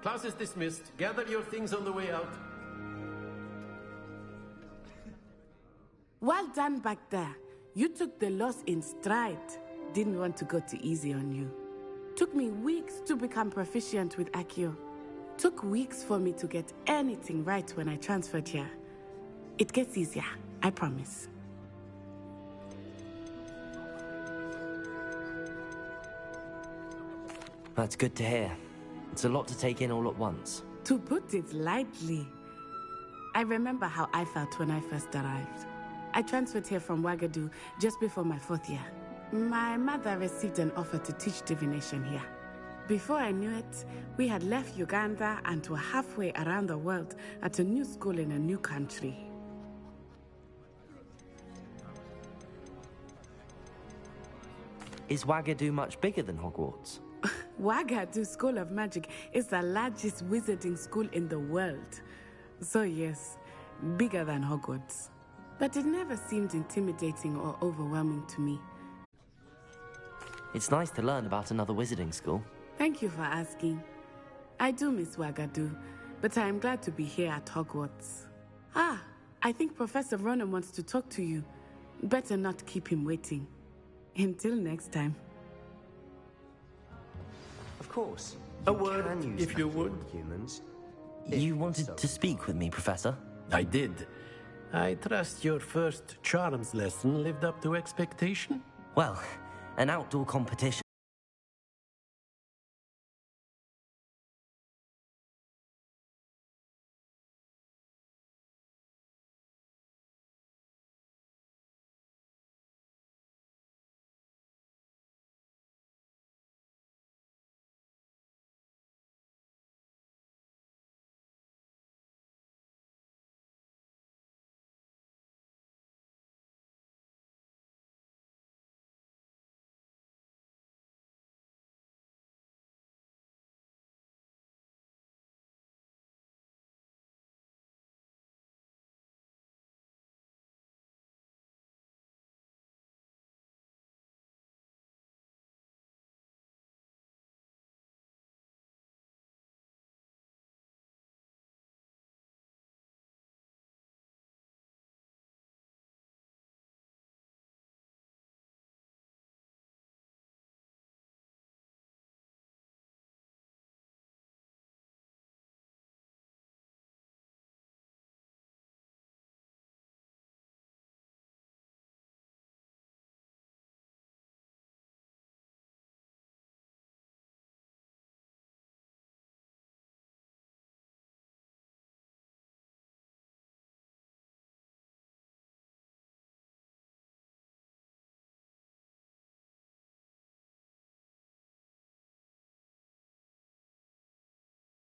Class is dismissed. Gather your things on the way out. Well done back there. You took the loss in stride. Didn't want to go too easy on you. Took me weeks to become proficient with Accio. Took weeks for me to get anything right when I transferred here. It gets easier, I promise. That's good to hear. It's a lot to take in all at once. To put it lightly, I remember how I felt when I first arrived. I transferred here from Wagadu just before my 4th year. My mother received an offer to teach divination here. Before I knew it, we had left Uganda and were halfway around the world at a new school in a new country. Is Wagadu much bigger than Hogwarts? Wagadu School of Magic is the largest wizarding school in the world. So yes, bigger than Hogwarts. But it never seemed intimidating or overwhelming to me. It's nice to learn about another wizarding school. Thank you for asking. I do miss Wagadu, but I am glad to be here at Hogwarts. Ah, I think Professor Ronan wants to talk to you. Better not keep him waiting. Until next time. Of course. A word, if you would. Humans. You wanted to speak with me, Professor? I did. I trust your first charms lesson lived up to expectation? Well, an outdoor competition